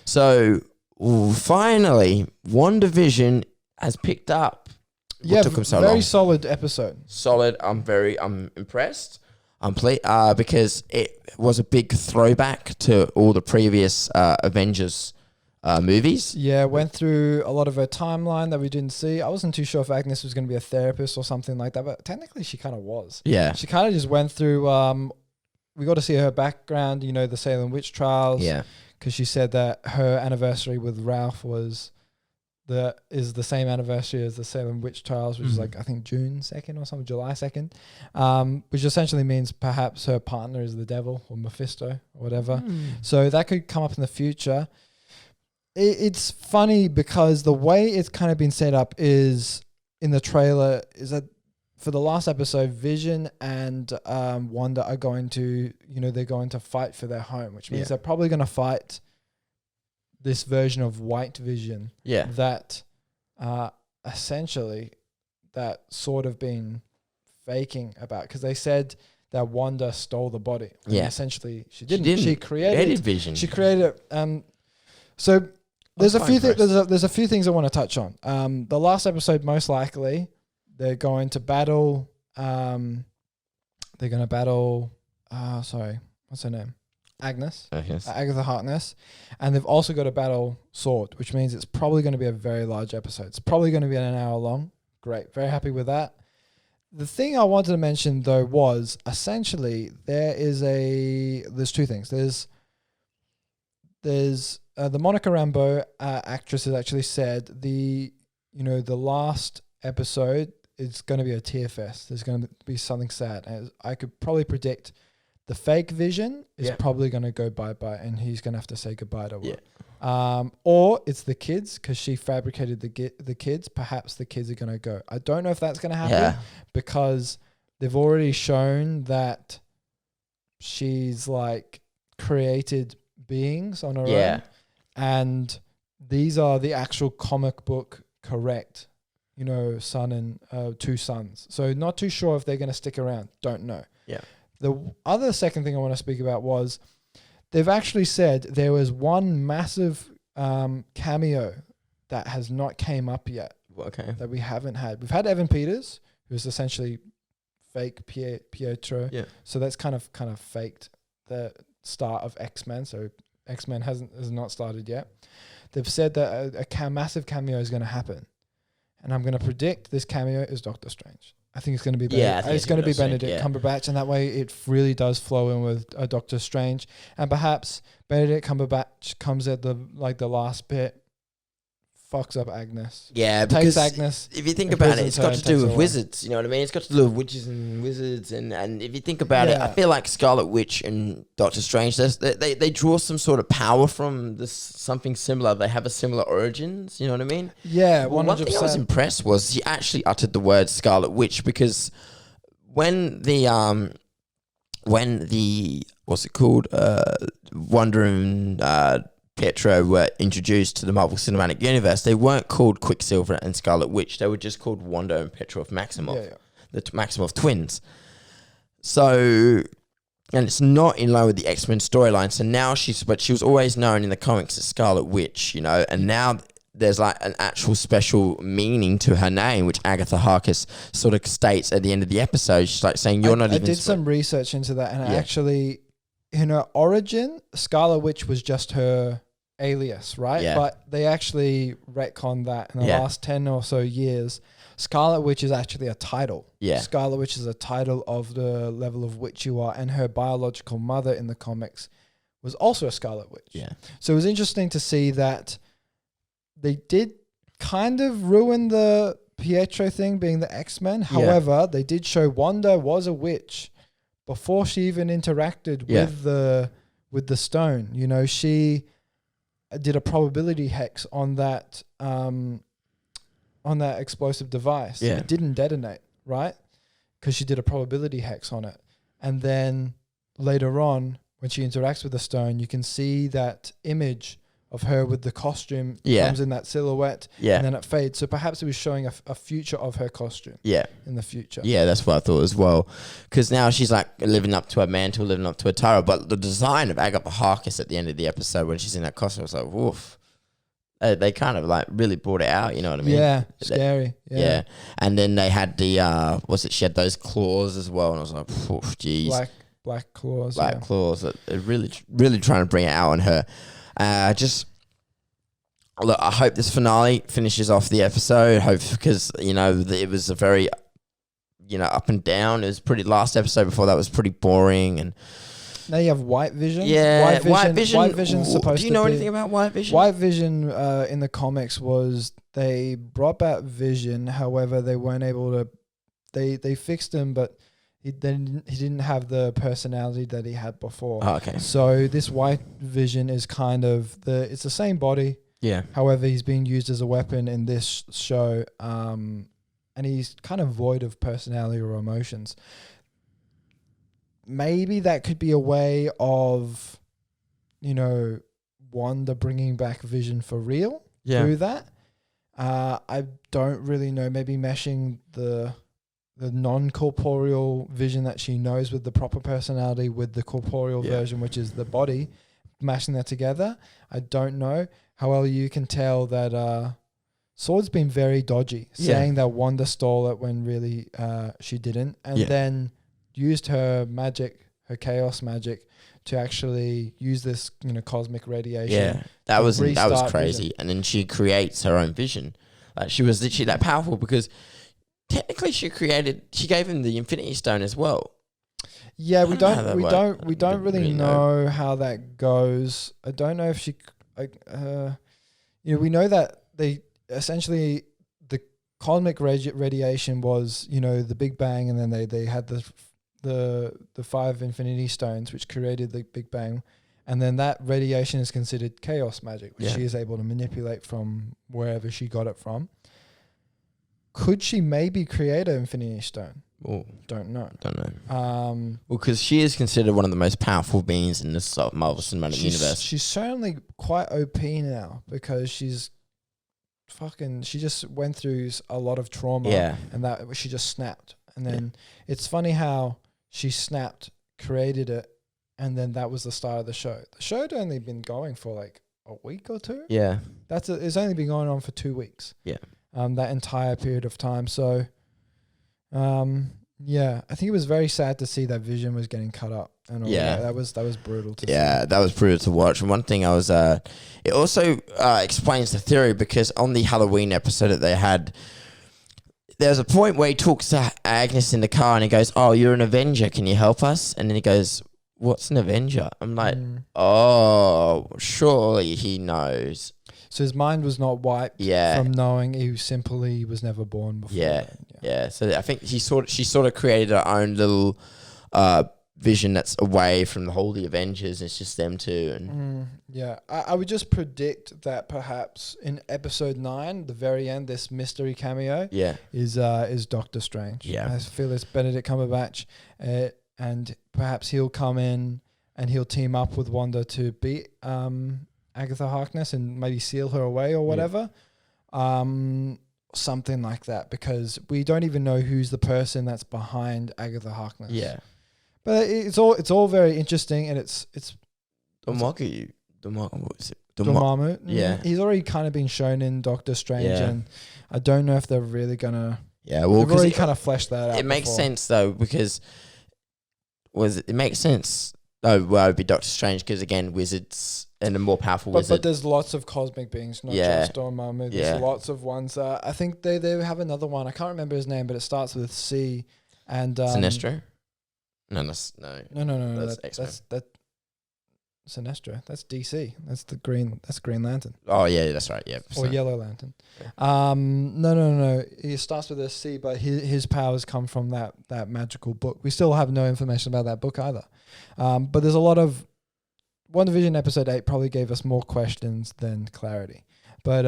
So finally, Wanda Vision has picked up. Yeah, What took him so very long? solid episode. Solid. I'm impressed. Because it was a big throwback to all the previous Avengers movies. Yeah, went through a lot of her timeline that we didn't see. I wasn't too sure if Agnes was going to be a therapist or something like that, but technically she kind of was. Yeah. She kind of just went through, we got to see her background, the Salem witch trials. Yeah. Because she said that her anniversary with Ralph is the same anniversary as the Salem witch trials, which is I think June 2nd or something, July 2nd, which essentially means perhaps her partner is the devil or Mephisto or whatever. So that could come up in the future. It's funny because the way it's kind of been set up is in the trailer is that for the last episode, Vision and Wanda are going to, they're going to fight for their home, which means they're probably going to fight this version of White Vision that essentially that sort of been faking about, because they said that Wanda stole the body. Yeah. And essentially she didn't. She created Vision. She created it. So there's a few things I want to touch on. The last episode, most likely, they're going to battle. What's her name? Agnes. Agatha Harkness. And they've also got to battle Sword, which means it's probably going to be a very large episode. It's probably going to be an hour long. Great. Very happy with that. The thing I wanted to mention, though, was essentially there's two things. There's the Monica Rambeau actress has actually said the last episode is going to be a tear fest. There's going to be something sad. And I could probably predict the fake Vision is probably going to go bye-bye and he's going to have to say goodbye to her. Or it's the kids because she fabricated the kids. Perhaps the kids are going to go. I don't know if that's going to happen because they've already shown that she's like created beings on her own. And these are the actual comic book correct, son and two sons. So not too sure if they're going to stick around. Don't know. Yeah. The other second thing I want to speak about was they've actually said there was one massive cameo that has not came up yet. Okay. That we haven't had. We've had Evan Peters, who's essentially fake Pietro. Yeah. So that's kind of faked the start of X-Men. So X-Men has not started yet. They've said that a massive cameo is going to happen. And I'm going to predict this cameo is Doctor Strange. I think it's going to be it's going to be Benedict Cumberbatch, and that way it really does flow in with Doctor Strange. And perhaps Benedict Cumberbatch comes at the last bit, fucks up Agnes. Yeah, takes Agnes. If you think about it, it's got to do with wizards. You know what I mean? It's got to do with witches and wizards, and if you think about it, I feel like Scarlet Witch and Doctor Strange, they draw some sort of power from this something similar. They have a similar origins. You know what I mean? Yeah, 100%. One thing I was impressed was he actually uttered the word Scarlet Witch because when the what's it called, Wonder and Pietro were introduced to the Marvel Cinematic Universe, they weren't called Quicksilver and Scarlet Witch. They were just called Wanda and Pietro of Maximoff, the Maximoff twins. So, and it's not in line with the X-Men storyline. So now but she was always known in the comics as Scarlet Witch, and now there's like an actual special meaning to her name, which Agatha Harkness sort of states at the end of the episode. She's like saying, I did some research into that, and actually, in her origin, Scarlet Witch was just her alias, right? Yeah. But they actually retconned that in the last 10 or so years. Scarlet Witch is actually a title. Yeah. Scarlet Witch is a title of the level of witch you are, and her biological mother in the comics was also a Scarlet Witch. Yeah. So it was interesting to see that they did kind of ruin the Pietro thing being the X-Men. However, they did show Wanda was a witch before she even interacted with the stone. She did a probability hex on that explosive device. Yeah. It didn't detonate, right? Because she did a probability hex on it. And then later on, when she interacts with the stone, you can see that image of her with the costume Yeah. comes in that silhouette, Yeah. and then it fades. So perhaps it was showing a future of her costume Yeah. in the future. Yeah, that's what I thought as well. Because now she's like living up to her mantle, living up to her title. But the design of Agatha Harkness at the end of the episode when she's in that costume, I was like, woof. They kind of like really brought it out, you know what I mean? Yeah, scary. Yeah. And then they had the, she had those claws as well. And I was like, oof, geez. Black claws. Black claws. They're really, really trying to bring it out on her. Look, I hope this finale finishes off the episode. Because, it was a very, up and down. It was last episode before that was pretty boring. And now you have White Vision. Yeah, White Vision's supposed to be... Do you know anything about White Vision? White Vision in the comics was they brought back Vision. However, they weren't able to... They fixed him, but he didn't have the personality that he had before. Oh, okay. So this White Vision is kind of... It's the same body. Yeah. However, he's being used as a weapon in this show. And he's kind of void of personality or emotions. Maybe that could be a way of, Wanda bringing back Vision for real through that. I don't really know. Maybe meshing the non-corporeal Vision that she knows with the proper personality with the corporeal version, which is the body, mashing that together. I don't know. However, you can tell that Sword's been very dodgy, saying that Wanda stole it when really she didn't, and then used her magic, her chaos magic, to actually use this, cosmic radiation. Yeah, that was crazy. Vision. And then she creates her own Vision. Like she was literally that powerful because technically she gave him the Infinity Stone as well. Yeah, we don't really know how that goes. I don't know if she, we know that they essentially the cosmic radiation was, the Big Bang, and then they had the 5 Infinity Stones, which created the Big Bang, and then that radiation is considered chaos magic, which she is able to manipulate from wherever she got it from. Could she maybe create an Infinity Stone? Ooh. Don't know. Well, because she is considered one of the most powerful beings in this Marvel Cinematic Universe. She's certainly quite OP now because she just went through a lot of trauma, and that she just snapped. And then it's funny how she snapped, created it, and then that was the start of the show. The show had only been going for like a week or two. Yeah. It's only been going on for 2 weeks. Yeah. That entire period of time. So, I think it was very sad to see that Vision was getting cut up. And all that was brutal to see. Yeah, that was brutal to watch. And one thing I was, it also explains the theory because on the Halloween episode that they had, there's a point where he talks to Agnes in the car and he goes, "Oh, you're an Avenger. Can you help us?" And then he goes, "What's an Avenger?" I'm like, oh, surely he knows. So his mind was not wiped from knowing he simply was never born before. Yeah. So I think she sort of created her own little Vision that's away from the whole the Avengers. It's just them two. And I would just predict that perhaps in episode 9, the very end, this mystery cameo is Doctor Strange. Yeah. I feel it's Benedict Cumberbatch, and perhaps he'll come in and he'll team up with Wanda to beat Agatha Harkness and maybe seal her away or whatever. Something like that, because we don't even know who's the person that's behind Agatha Harkness. Yeah. But it's all very interesting, and it's Dormammu. Dormammu. Yeah. He's already kind of been shown in Doctor Strange, and I don't know if they're really gonna. Yeah, well, they've already kind of fleshed that out. It makes sense though because it makes sense. Oh, well, it'd be Doctor Strange because again, wizards and a more powerful wizard. But there's lots of cosmic beings, not just Dormammu. There's lots of ones. I think they have another one. I can't remember his name, but it starts with C. And Sinestro. No. That's Sinestro. That's DC. That's Green Lantern. Oh yeah, that's right. Yeah. Or Yellow Lantern. No. He starts with a C, but his powers come from that magical book. We still have no information about that book either. But there's a lot of WandaVision episode 8 probably gave us more questions than clarity. But